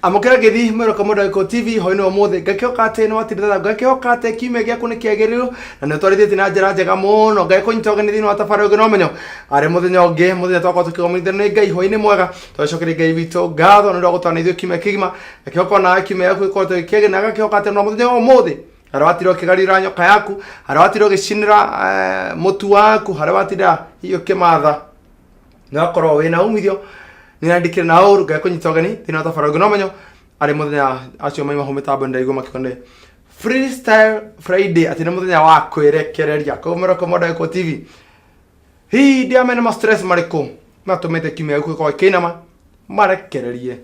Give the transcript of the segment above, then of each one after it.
amukira githi mwero komodo ko TV hoino mothe ngakioka ate no atirira ngakioka ate kime gya kune kiagiriro na ne twarithite na njira njega muno ngako nyitoga ni thino atafaro gino menyo ari muthenya onge muthenya twakwa tukigomithia ni ngai hoine mwega twacokire ngai wito ngatho no ndogotana ithu kime kigima ngakioka na kime yaku ikoto kiage na ngakioka ate no muthenya omothe harawatiro kigarira nyoka yaku harawatiro gicinira mutu waku harawatira hiyo kimatha nakoro wina umithio nindikire na uru ngako nyitoga ni thino atafaro gino menyo ari muthenya acio maima humita ndaigo makikonde Freestyle Friday ati muthenya wa kwirekereria komero komodo ko TV hi dia mena stress mariko matumete kimya ko kinama marekererie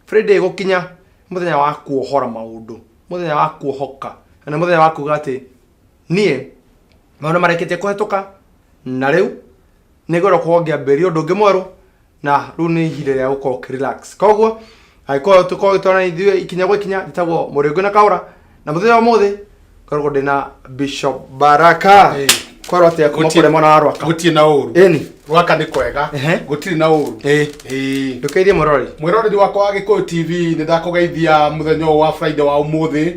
Friday gokinya muthenya wa kuohora maundu muthenya wa kuohoka na muthenya wa kugati nie mauna marekete kuhetoka na riu nigoro kuongia beri undu ngimweru na riu ni hire ya uko relax koguo aiko tuko tona ithuĩ ikinya gwikinya itagwo Mũrĩngũ na Kaura na muthenya wa mothe korwo ndina Bishop Baraka korwo atia kumukure mwana wa Rwaka gutie na uru eni Rwaka ni kwega gutiri na uru ndukeithie mwirori wakwa wa Gĩkũyũ TV ni ndakugeithia muthenya wa Friday wa umuthi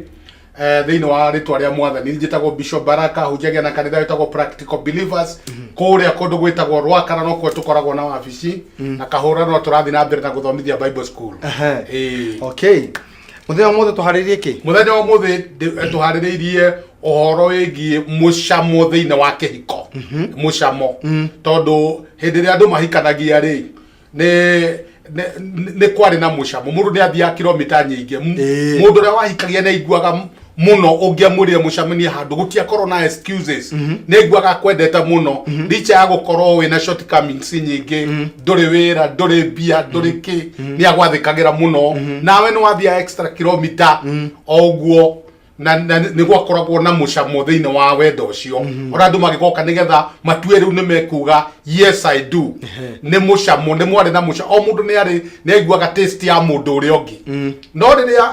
thĩinĩ wa rĩtwa rĩa Mwathani njĩtagwo Bishop Baraka hunjagia na kanitha wĩtagwo Practical Believers kũrĩa kũndũ gwĩtagwo Rwaka na nokuo tũkoragwo na wabici na kahũra no tũrathiĩ na mbere na gũthomithia Bible School okay muthenya wa mothe tuharĩrie kĩ muthenya wa mothe tuharĩrĩirie ũhoro wĩgiĩ mũcamo thĩinĩ wa kĩhiko mũcamo tondũ hĩndĩ ĩrĩa andũ mahikanagia rĩ nĩ kwarĩ na mũcamo mũndũ nĩ athiaga kilomita nyingĩ mũndũ ũrĩa wahikagia nĩ aiguaga muno ũngĩamũrire mũcamania handũ gũtiakorwo na excuses nĩ aiguaga kwendete mũno licha ya gũkorwo wĩna shortcomings nyingĩ ndũrĩ wĩra ndũrĩ mbia ndũrĩ kĩ nĩ agwathĩkagĩra mũno nawe nĩ wathiaga extra kilomita o ũguo na nĩ gwakoragwo na mũcamo thĩinĩ wa wendo ũcio ona andũ magĩgoka nĩgetha matue rĩu nĩ mekuga yes I do nĩ mũcamo nĩ mwarĩ na mũcamo o mũndũ nĩ aiguaga taste ya mũndũ ũrĩa ũngĩ no rĩrĩa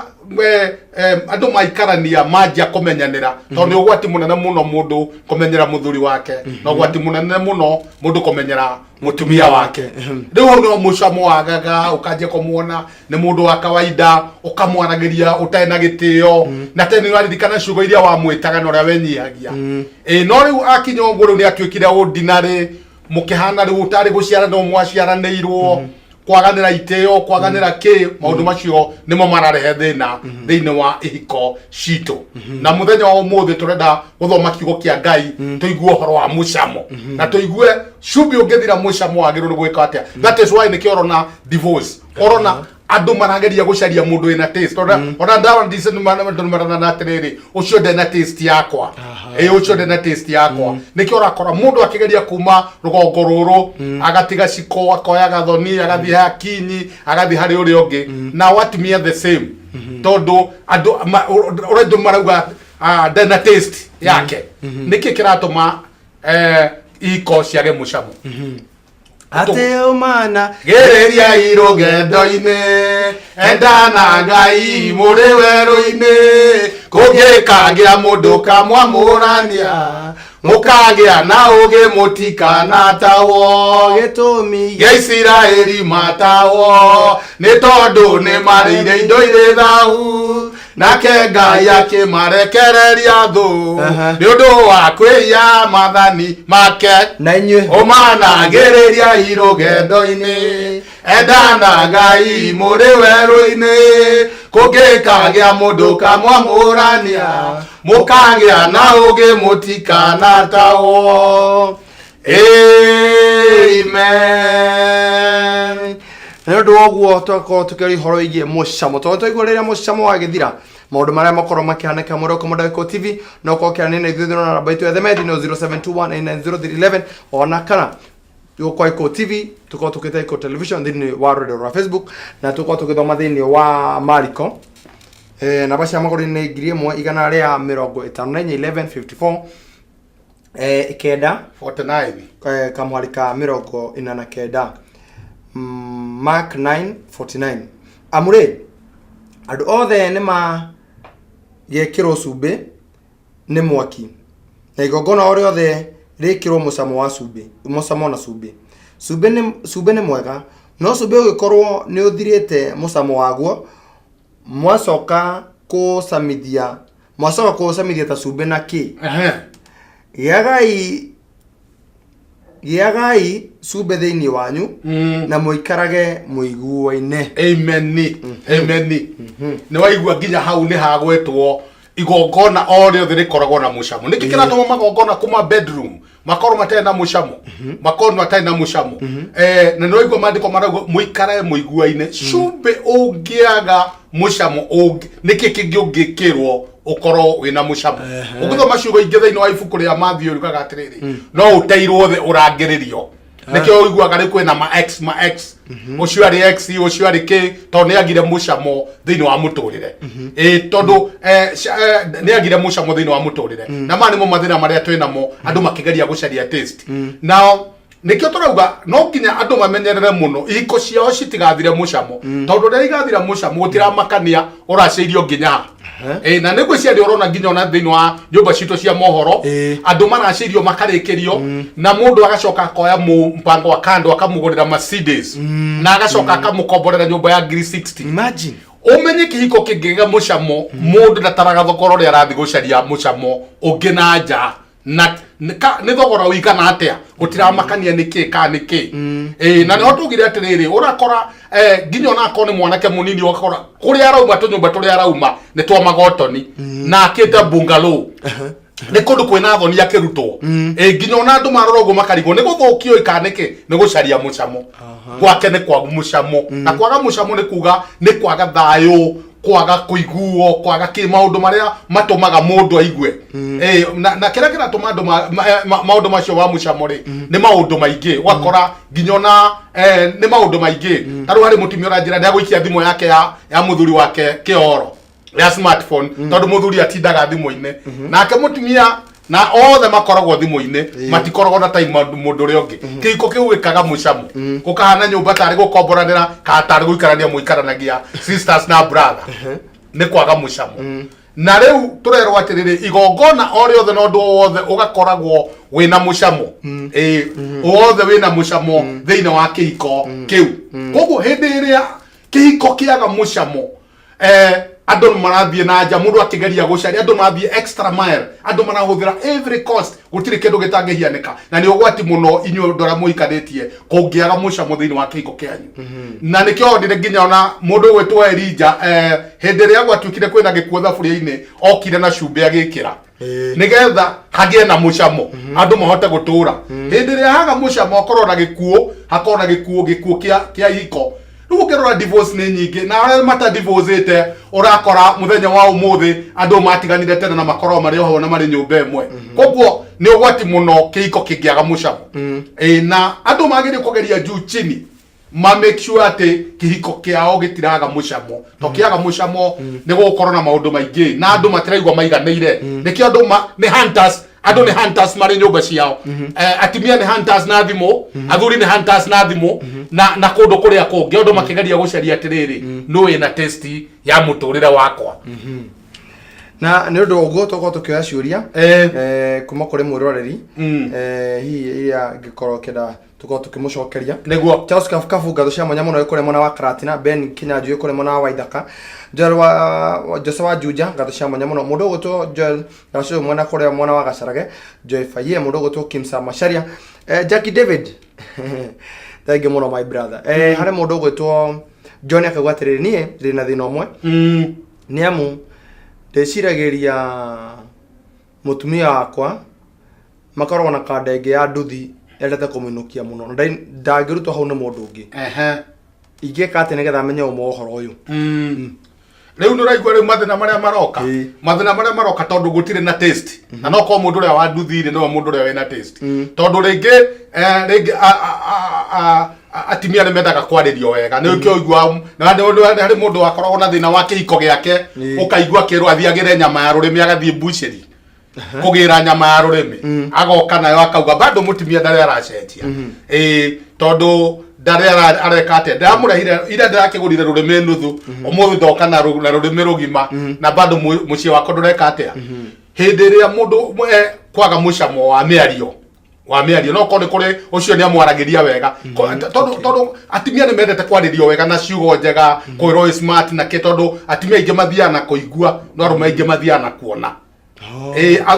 andũ maikarania manjia kũmenyanĩra tondũ nĩ ũgwati mũnene mũno mũndũ kũmenyera mũthuri wake na ũgwati mũnene mũno mũndũ kũmenyera mũtumia wake rĩu hau nĩho mũcamo wagaga ũkanjia kũmuona nĩ mũndũ wa kawaida ũkamwaragĩria ũtarĩ na gĩtĩo na tene nĩwaririkana ciugo iria wamwĩtaga na ũrĩa wenyihagia no rĩu akinya ũguo rĩu nĩ atuĩkire ordinary mũkĩhana rĩu ũtarĩ gũciarana mwaciaranĩirwo kwaganĩra itĩo kwaganĩra kĩ maũndũ macio nĩmo mararehe thĩna thĩinĩ wa ihiko citũ na mũthenya wa ũmũthĩ tũrenda gũthoma kiugo kĩa Ngai tũigue ũhoro wa mũcamo na tũigue cumbĩ ũngĩthira mũcamo wagĩrĩirwo nĩ gwĩka atĩa that is why nĩkĩo ũrona divorce ũrona andũ marageria gũcaria mũndũ wĩna taste ona ndawa ndĩmarana na atĩrĩrĩ ũcio ndena taste yakwa ũcio ndena taste yakwa nĩkĩo ũrakora mũndũ akĩgeria kuma rũgongo rũrũ agatiga ciko akoya gathoni agathiĩ hakinyi agathiĩ harĩ ũrĩa ũngĩ na watumia the same tondũ andũ ũrĩa marauga ndena taste yake nĩkĩ kĩratũma ihiko ciage mũcamo ate umana gereria irugendo-inĩ endana Ngai mũrĩ werũ-inĩ kũngĩkagĩa mũndũ kamwamũrania mũkagĩa na ũgĩ mũtikanatahwo gĩtũmi gĩa Isiraeli matahwo nĩ tondũ nĩ marĩire indo irĩ thahu nake Ngai akĩmarekereria thũ nĩ ũndũ wa kwĩya maathani make na inyuĩ ũmanagĩrĩria irũgendo-inĩ endana Ngai mũrĩ werũ-inĩ kũngĩkagĩa mũndũ kamwamũrania mũkagĩa na ũgĩ mũtikanatahwo amen nĩ ũndũ woguo twakorwo tũkĩaria ũhoro wĩgiĩ mũcamo tondũ twaigua rĩrĩa mũcamo wagĩthira maũndũ marĩa makorwo makĩhanĩka Mũrĩngũ Komodo TV no ũkorwo ũkĩaranĩria na ithuĩ na namba itũ ya thimũ no 0721890311 ona kana kwa Gĩkũyũ TV tukorwo tũkĩta Gĩkũyũ television thĩinĩ wa rũrenda rwa Facebook na tukorwo tũgĩthoma thĩinĩ wa Mariko namba cia magũrũ nĩ 1154 kenda 49 kamwarika 49 Mark 9:49 amure andũ othe nĩma gekĩrwo cumbĩ nĩ mwaki na igongona o rĩothe rĩkĩrwo mũcamo wa cumbĩ mũcamo na cumbĩ cumbĩ nĩ mwega no cumbĩ ũgĩkorwo nĩ ũthirĩte mũcamo waguo mwacoka kusamithia ta cumbe na ki giagai cumbe thiini wanyu na muikarage muiguaine. Amen. Amen. Ni waigua nginya hau ni hagwetwo igongona o riothe rikoragwo na mucamo. Niki kiratuma magongona kuma bedroom makoro matene na mucamo, makoro matene na mucamo. Na no igua mandiko maragwo muikare muiguaine. Cumbe ungiaga mucamo niki kingiungikirwo ukoro wina mucamo. Uguthoma ciugo ingi thiini wa ibuku ria Matthew rugaga atiriri no uteirwo the urangiririo. Nikio uiguaga ri kwina ma x ucio ari x ucio ari k to ni agire mucamo thiini wa muturire. Tondu ni agire mucamo thiini wa muturire. Na mani mo mathina maria twina mo andu makigeria gucaria taste. Now nikio turauga no nginya andu mamenyerere muno ihiko ciao citigathire mucamo tondu ria igathira mucamo gutiramakania uraceirio nginya na nigwe ciari urona nginya ona thiini wa nyumba citu cia mohoro andu maraceirio makarikirio na mundu agacoka akoya mpango wa kando akamugurira Mercedes na agacoka akamukomborera nyumba ya 360. Imagine umenye kihiko kingiga mucamo mundu ndataraga thogoro ria arathi gucaria mucamo ungi na nja na ni thogora wikana atia gutiramakania niki ka niki. Na ni hotugire atiriri urakora nginya ona akone mwanake munini wakora kuri arauma tunyumba turi arauma ni twa magotoni na akite bungalow ni kundu kwina thoni akirutwo nginya ona andu marorogwo makarigo ni guthukio ikanike ni gucaria mucamo gwake ni kwaga mucamo na kwaga mucamo ni kuga ni kwaga thayu, kwaga kuiguo, kwaga ki maundu maria matumaga mundu aigue. Na kira kiratuma andu maundu macio wa mucamo ri ni maundu maingi wakora nginya na ni maundu maingi. Taru hari mutumia uranjira ndia guikia thimu yake ya muthuri wake kioro ya smartphone tondu muthuri atindaga thimu-ine nake mutumia na othe makoragwo thimu-ine matikoragwo na time mundu ri ungi. Kihiko kiu gikaga mucamo gukahana nyumba tari gukomboranira ka tari guikarania muikaranagia sisters na brother ni kwaga mucamo. Na riu turerwo atiriri igongona o riothe no ndu wothe ugakoragwo wina mucamo wothe wina mucamo thiini wa kihiko kiu. Koguo hindi iria kihiko kiaga mucamo andu marathie na nja mundu akigeria gucaria andu marathie extra mile andu marahuthira every cost gutiri kindu gitangihianika na ni ugwati muno inyu ndora muikanitie kungiaga mucamo thiini wa kihiko kianyu. Na nikio ndire nginya ona mundu wetwa Elija hindi ria gwatuikire kwina gikuo thaburia-ini okire na cumbe agikira nigetha hagie na mucamo andu mahote gutura. Hindi ria haga mucamo akorwo na gikuo hakorwo na gikuo kia hiko. Riu ukirora divorce ni nyingi na aria mata divorcete urakora muthenya wa umuthi andu matiganire tena na makoro mari oho na mari nyumba imwe. Koguo ni ugwati muno kihiko kingiaga mucamo. Na andu magire kugeria juu chini ma make sure ati kihiko kiao gitiraga mucamo. To kiaga mucamo ni gukorwo na maundu maingi na andu matiraigwa maiganeire. Nikio andu ni hunters. Andu ni hunters mari nyumba ciao. Atimia ni hunters na thimu, athuri ni hunters na thimu na kundu kuria kungi andu makigeria gucaria atiriri no wina testi ya muturire wakwa. Na ni undu uguo toko tukioya ciuria kuma kuri mwiroreri hihi ya gikorwo kenda tuko tukimucokeria niguo Charles Kafu ngatho cia mwanya muno kuri mwana wa Karatina, Ben Kinyanjui kuri mwana wa Waithaka, Joel wa Joseph wa Juja ngatho cia mwanya muno mundu gutwo Joel ngatho mwana kuri mwana wa Gacarage, Joy Faye mundu gutwo Kimsa Masharia, Jackie David thank you muno my brother. Hari mundu gutwo John akagwatiriri nie rina thina omwe ni amu ndeciragiria mutumia wakwa makorwo na kandenge ya nduthi endete kuminukia muno ndangirutwo hau na mundu ungi ingeka ati nigetha menye umuhoro uyu. Riu nuraigwa riu mathina maria maroka tondu gutire na taste na no ko mundu ria wa nduthi no mundu ria wina taste tondu ringi atimia ni mendaga kwaririo wega ni ukio igwa na hari mundu akoragwo na thina wa kihiko giake ukaigwa kiru athiagire nyama ya rurimi agathie bucheri kugira nyama ya rurimi agoka nayo akauga bado mutimia ndari aracenjia tondu ndari arekate ndamurehire ira ndirakigurire rurimi nuthu umuthi ndoka na rurimi rugima na bado mucie wako ndureka atia hindi ria mundu kwaga mucamo wa miario wa mĩario no kone kore ucio ni amwaragiria wega tondu atimia ni mendete kwaririo wega na ciugo njega kwirwo smart na ke tondu atimia ingi mathiana kuigua no arume ingi mathiana kuona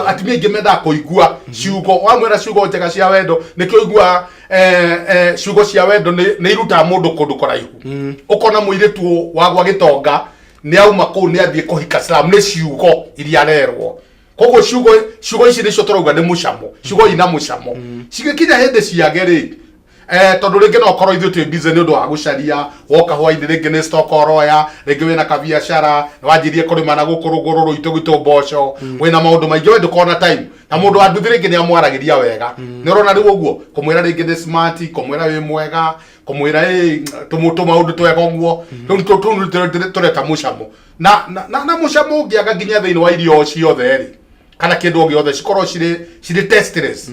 atimia ingi menda kuigua ciugo wamwira ciugo njega cia wendo nikio igua ciugo cia wendo ni iruta mundu kundu kuraihu ukona muiritu wagwa gitonga ni auma kuu ni athie kuhika slam ni ciugo iria rerwo kogo ciugo ici nicio turauga ni mucamo ciugo ina mucamo cigikinya hindi ciage ri tondu ringi no korwo ithu twi busy ni undu wa gucaria woka hwaini ringi ni stock oroya ringi wina ka biashara wanjirie kurima na gukurugururu itugitu mboco wina maundu maingi we ndukona time na mundu wa nduthi ringi ni amwaragiria wega ni urona riu uguo kumwira ringi ni smart kumwira wi mwega kumwira tumutu maundu twega uguo tureta mucamo na mucamo ungiaga nginya thiini wa irio ciothe ri kana kindu giothe cikorwo ciri testless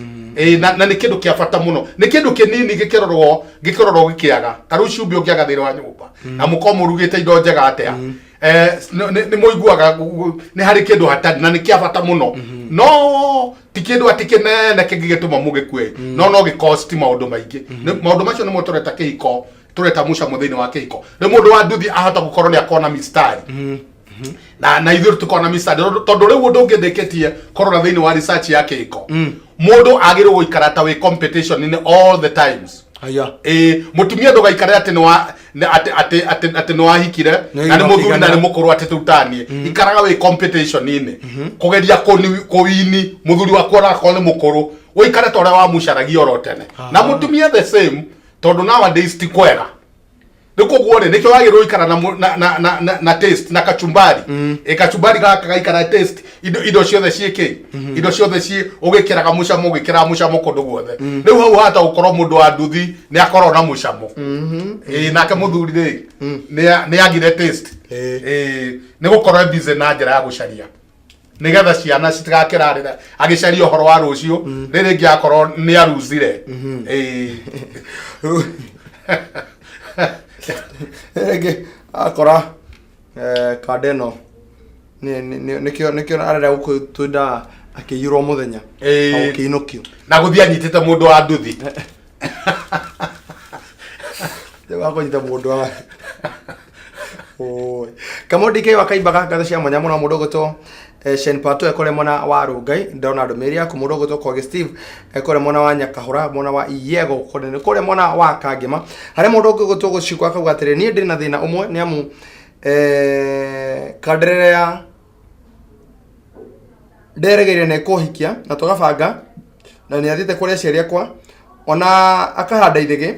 na ni kindu kia bata muno ni kindu kinini gikirorwo gikiaga taru cumbi ungiaga thiini wa nyumba na mukomo rugite indo njega atia ni muiguaga ni hari kindu hatari na ni kia bata muno no ti kindu atikinene kingigituma mugikue no gikosti maundu maingi maundu macio ni motoreta kihiko tureta mucamo thiini wa kihiko ni mundu wa nduthi ahota gukorwo ni akona mistari na ithuĩ tukona mistari tondu riu undu ungitheketie korora thiini wa research ya kihiko mundu agirwo guikara ta wi competition in all the times mutumia ndugaikare ati no ahikire na ni muthuri na ni mukuru ati tutanie ikaraga wi competition ine kugeria kuwini muthuri wa kuona ko ni mukuru uikare ta uria wa mucaragia oro tene na mutumia the same tondu nowadays ti kwega nikuguore nikyo wagirwo ikara na taste na kachumbari kachumbari gaikara taste indo ciothe ciiki indo ciothe ci ugikiraga mucamo ugikira mucamo kundu guothe riu hau hata ukorwo mundu wa nduthi ni akorwo na mucamo nake muthuri ri ni agire taste ni gukorwo busy na njira ya gucaria nigetha ciana citigakirarira agicaria uhoro wa rucio riri ngiakorwo ni aruzire rege akora kadeno nikio arera gukutunda akiyirwo muthenya au kinukio na guthia nyitite mundu wa nduthi dewa kunyita mundu wa kamodi ke wakaimbaga gatha cia mwanya muno mundu guto Shen Pato ekore mona wa Rungai ndona ndomeri yaku mundu guto kwa Steve ekore mona wa Nyakahura mona wa Iyego kore mona wa Kagema hare mundu guto gucikwa akauga atiri ni ndi na thina umwe ni amu kadrere ya deregeire ne kuhikia na tugabanga na ni athite kuria ciaria kwa ona akahanda ithege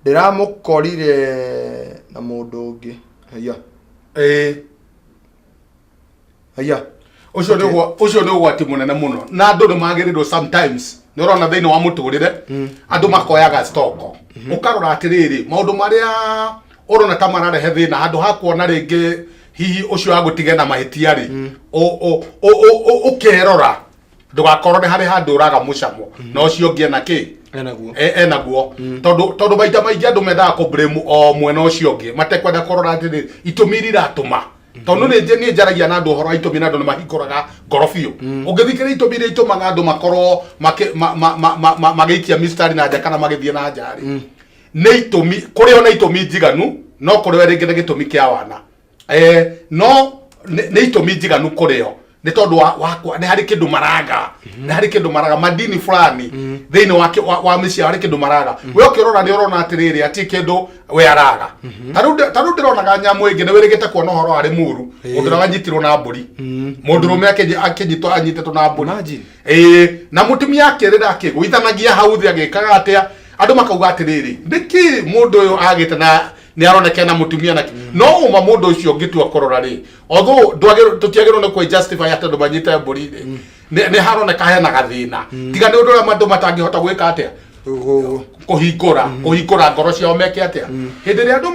ndiramukorire na mundu ungi aya ucio ni ugwati munene muno na andu ni magirirwo sometimes ni urona thiini wa muturire andu makoyaga stoko ukarora atiriri maundu maria urona ta mararehe thina andu hakuona ringi hihi ucio agutige na mahitia ri ukerora ndugakorwo ni hari handu uraga mucamo na ucio ngie na ki enaguo tondu maita maingi andu mendaga ku blame o mwena ucio ngie matekwenda korora atiri itumiri ratuma tondu ni njaragia na andu horo aitu mina andu ni mahikoraga ngorofio ungithikira itumire itumaga andu makorwo magiikia mistari na jakana magithie na njari ni itumi kuri ona itumi njiganu no kuri we ringi gitumi kia wana no ni itumi njiganu kuri o ni tondu wa ni hari kindu maraga ni hari kindu maraga madini fulani thiini wa misia hari kindu maraga we ukirora ni urona atiriri ati kindu we araga taru ndironaga nyamu ingi ni wirigite kuona horo ari muru mundu wanyitirwo na mburi mundu rume akinyitwo anyititwo na mburi na mutumia akirira akiguithanagia hau thi agikaga atia andu makauga atiriri ndiki mundu uyu agite na ni aronekana mutumia na no uma mundu ucio ngitua korora ri although tutiagirwo ni ku justify ati andu manyite mburi ni haroneka hena gathina tiga ni undu mandu matangihota gwika atia kuhingura ngoro ciao meke atia hindi ria andu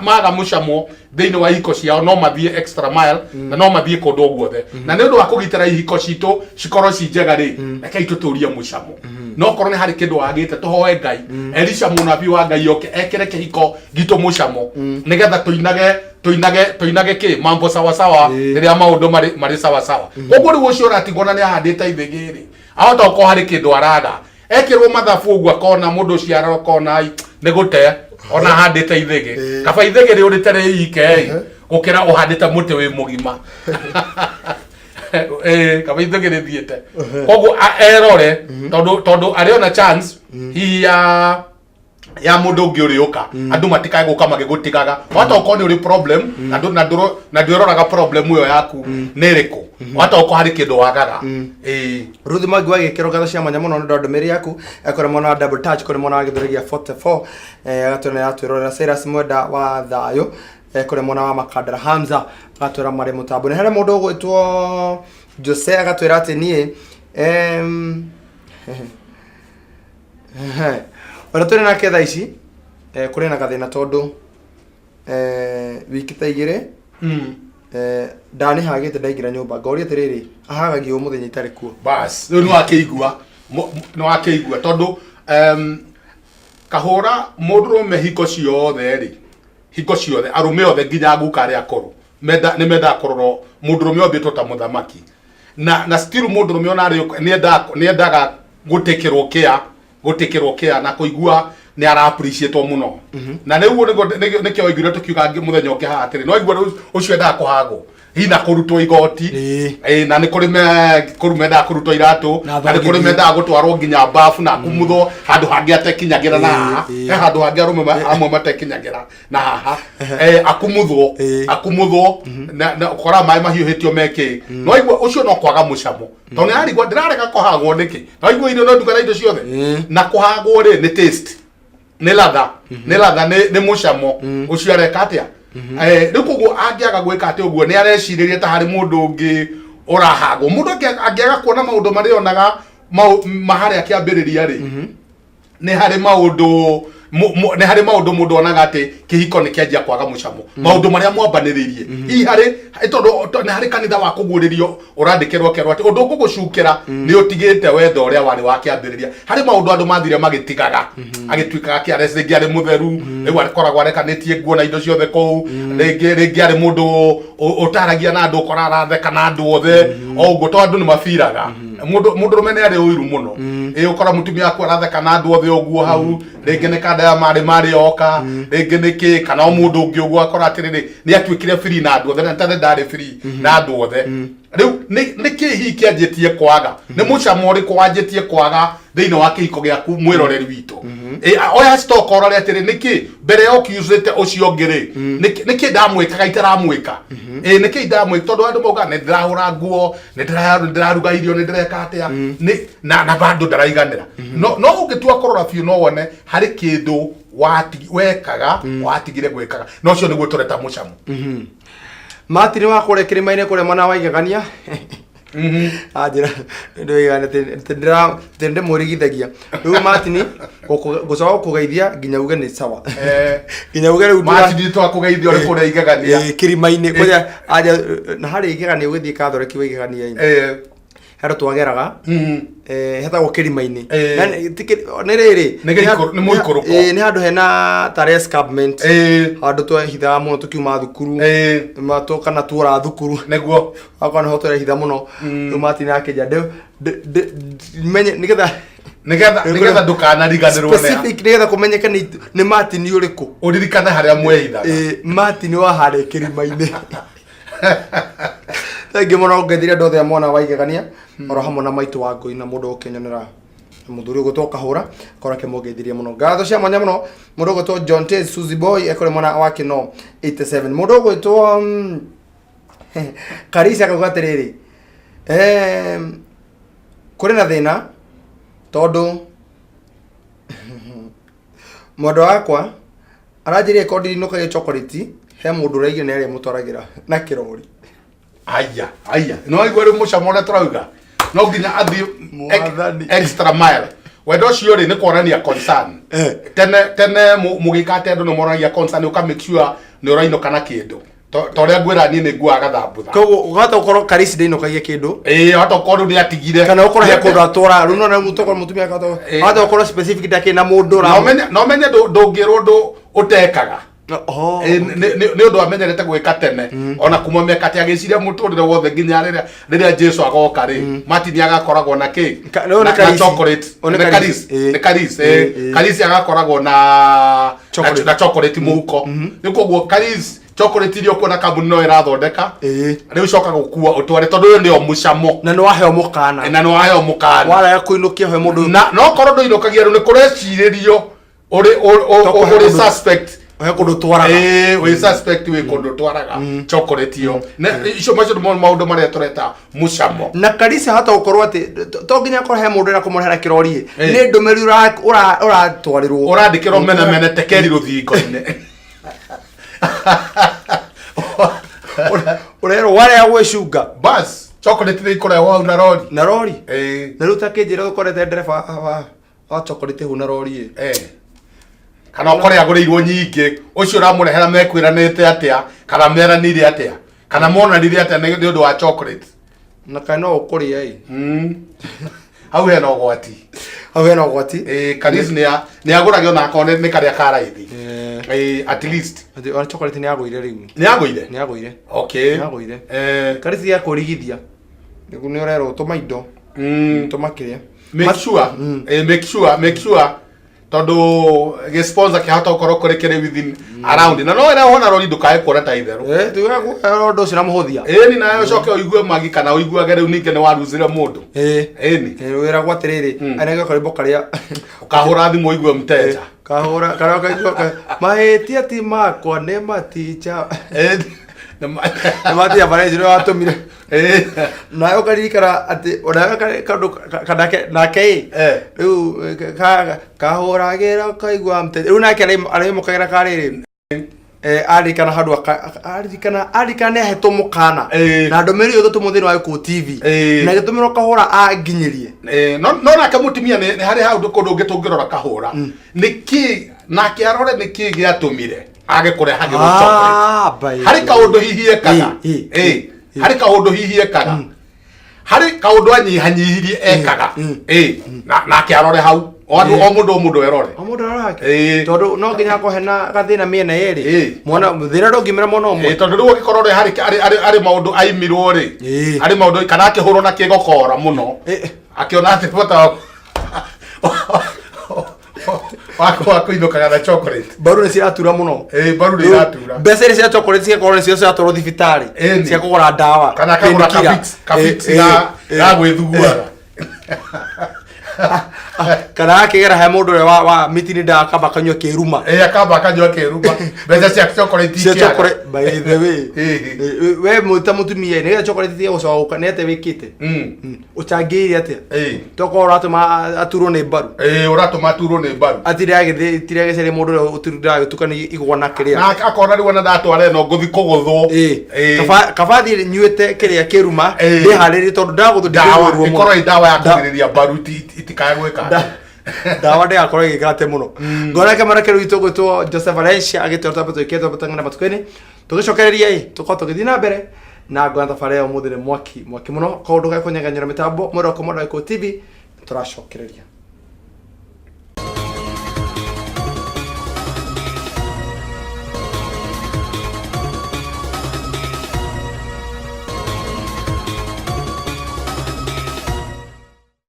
maga mucamo thiini wa ihiko ciao no mathie extra mile na no mathie kundu guothe na ni undu wa kugitira ihiko citu cikorwo ci njega ri reke ituturie mucamo no korwo ni hari kindu wagite tuhoe Ngai Elisha munabii wa Ngai oke ekire kihiko gitu mucamo nigetha tuinage tuinage ki mambo sawa sawa riria maundu mari sawa sawa koguo riu ucio ratigona ni ahandite ithigiri ahota uko hari kindu arada ekirwo mathabu uguo akona mundu ucio arokona ni gute ona handite ithigi kaba ithigiri urite ri ike gukira uhandite muti wi mugima kaba ithigiri thiete koguo erore tondu ariona chance ya mundu ungi uriuka andu matikae guka magigutigaga wata ukoni uri problem na nduroraga problem uyo yaku niriku wata uko hari kindu wagaga Ruthi Mwangi wagikiro gatho cia manyamo no ndondomeri yaku ekore mona double touch kore mona githuragia 44 agatone atwirorera Cyrus Mwenda wa thayo ekore mona wa Makandara Hamza atwira mari mutambo ne hele mundu gwitwo Jose agatwira ati nie ora turi na ketha ici kuri na gathina tondu wiki ta igire ndani hagite ndaigira nyumba ngoria tiriri ahagagio muthenya itari kuo bas riu no akeigua tondu kahura mundurume hiko ciothe arume othe nginya guka ri akoro ni menda kororo mundurume obitwo ta muthamaki na still mundurume ona ri ni endaga gutekirwo kia na kuigua ni ara appreciate muno na niguo nikio igire tukiuga muthenya uke ha atiri no igua ucio enda kuhago hina kurutwo igoti na ni kuri menda kurutwo iratu na ni kuri menda gutwarwo nginya bafu na kumutho handu hangi atekinyagira na haha handu hangi arume amwe matekinyagira na haha akumutho na kora mai mahiuhitio meki no igua ucio no kwaga mucamo to ni ari ndirareka kuhagwo niki no igua ino no ndugara indo ciothe na kuhagwo ri ni taste ni ladha ni mucamo ucio areka atia rikugo angiaga gwika ati uguo ni areciriria ta hari mundu ungi urahagwo mundu angiaga kuona maundu mari onaga mahari akiambiriria ri ni hari maundu mundu onaga ati kihiko ni kianjia kwaga mucamo maundu maria mwambaniririe hi hari tondu ni hari kanitha wa kuguririo urandikirwo kerwo ati undu ngugucukira ni utigite wetho uria wari wa kiambiriria hari maundu andu mathire magitigaga agitwikaga kiaresi ringi ari mutheru riu arikoragwo arekanitie nguo na indo ciothe kou ringi ari mundu utaragia na andu ukora aratheka na andu othe o uguo to andu ni mafiraga mundu rumene ari uiru muno ukora mutumia akwa aratheka na andu othe uguo hau ringi ni kada ya mari oka ringi niki kana mundu ungi uguo akora atiriri ni atwikire free na andu othe na tande ndari free na andu othe riu niki hi kianjitie kwaga ni mucamo ri kwanjitie kwaga thiini wa kihiko giaku mwiroreri witu oya stock orore atiri niki mbere yo kiuzete ucio ngiri niki ndamwikaga itaramwika niki ndamwika tondu andu moga ni ndirahura nguo ni ndiraruga irio ni ndireka atia ni na bandu ndaraiganira no ungitua korora fiu no wone hari kindu wekaga watigire gwikaga no cio niguo tureta mucamo Martin wa kure kirimaine kure mwana wa igagania ajira ndo igana tende murigithagia riu Martin gucoka kugeithia nginya uge ni sawa nginya uge riu Martin to akugeithia uri kure igagania kirimaine kuria aja na hari igagania ugithi kathoreki wa igagania haro twageraga hetagwo kirimaine ni riri ni muikuruko ni handu hena tare escarpment handu twahitha muno tukiuma thukuru matoka na tuora thukuru neguo akona hotore hitha muno Martin akija menye nigetha ndukana riganirwo specific nigetha kumenyeka ni Martin uriku uririkane haria mwehitha Martin wa hare kirimaine Thank you muno ngethiria ndothe ya mwana wa igagania oro hamwe na maitu wa ngui na mundu ukinyonera muthuri ugutoka hura korake mugethiria muno ngatho cia mwanya muno mundu ugutwo John T Suzy Boy ekore mwana wake no 87 mundu ugutwo Karisa akaguatiriri kuri na thina tondu modo wakwa aranjirie kodi nuka chocolate he mundu raigire ni ari mutwaragira na kirori aya no igwere mucamo ria turauga no nginya athi extra mile wendo cio ri ni kuonania concern tene mugikate andu no moragia concern uka make sure ni uraino kana kindu to ria ngwira ni ni ngua gathambutha koguo ugata ukoro Karisi ndino kagia kindu hata ukoro ni atigire kana ukoro he kundu atwara runo na mutoko mutumia gato hata ukoro specific dake na mundu ra no menye ndungirwo ndu utekaga nä å ndå amenyerete gwä ka tene ona kuma mä kati agä ciria må tå rä re wothe nginya rä rä Jesu agoka rä matini agakoragwo na kä karisi agakoragwo na chocolate må huko nä koguo karisi chocolate iria kuona kambuni no irathondeka riu coka gukua utware tondu uyu nio mucamo na no aheo mukana wala kuinukia he mundu no korwo nduinukagia riu ni kureciririo uri suspect he kundu twaraga we suspect we kundu twaraga chocolate iyo icio macio maundu maria tureta mucamo na karisi hata ukorwo ati to nginya korwo he mundu ra kumurehera kirori ni ndumeri uratwarirwo urandikirwo mene tekeri ruthingo-ini urero wale ya weshunga bas chocolate ni kore wa na rori na ruta kejira ukorete ndereba wa chocolate hu na rori kana ukore agurirwo nyingi ucio uramurehera mekwiranite atia kana meranire atia kana monanire atia ni undu wa chocolate na kana ukuria hau hena ugwati Karis ni aguragio na akone ni karia karaithi at least on chocolate ni aguire riu ni aguire okay ni aguire Karis ya kurigithia ni urero tomaido tomakiria make sure tondu ge sponsor ki hata ukoro kurekere within around na no era hona rori ndukae kuona ta itheru tugagu rondo cira muhuthia ni nayo coke uigue magi kana uigue gere ninge ni waruzire mundu ni wira gwatiriri anege karimbo karia ukahura thimu uigue mteja kahura karoka maheti ati makwa ne maticha mati ya bare jiro atumire na ukarikara ati ona kadake nake riu kahuragira kaigwa mte riu nake ari mukagira kariri arikana handu arikana heto mukana na ndomeri yo tumuthini wa Gikuyu TV na gitumiro kahura anginyirie no nake mutimia ni hari handu kundu ngitungirora kahura niki nake arore niki giatumire age kure hage chocolate hari kaundu hihi ekaga hari kaundu hihi ekaga hari kaundu anyihanyihirie ekaga na kiarore hau o mundu erore tondu no nginya ko hena gathina miena yeri mwana thina ndongimira mono mo tondu riu gikorore hari ari maundu aimirwo ri ari maundu kana akihurwo na kigokora muno akiona ati bota wako inukaga na chocolate baru ni ciratura muno baru ni iratura beseri cia chocolate cia korone cia cia toro thibitari cia kugura dawa kana kagura kafix ya gwithuguara kana akigera he mundu wa mitini nda akamba kanywa kiruma akamba kanywa kiruma besa cia chocolate cia chocolate by the way we mutumia ni chocolate cia ucoka ni ate wikite uchangiri ate tokora atuma aturo ni baru uratuma aturo ni baru atire agicere mundu uturira tukani igwa na kiria na akona ri wona ndatware no nguthi kuguthwo kabathi nyuete kiria kiruma ndi hariri tondu ndaguthu ndawa ikoro ndawa ya kugiriria baru itikaye gweka dawa de akora gikate muno ngora kamera keru itogotwo Joseph Valencia agitorta pato iketo patangana patukene tugicokereria tukotogithi na mbere na ngwanda fareo muthire mwaki muno kaundu ga kunyaganyira mitambo mwero komoda Gikuyu TV turacokereria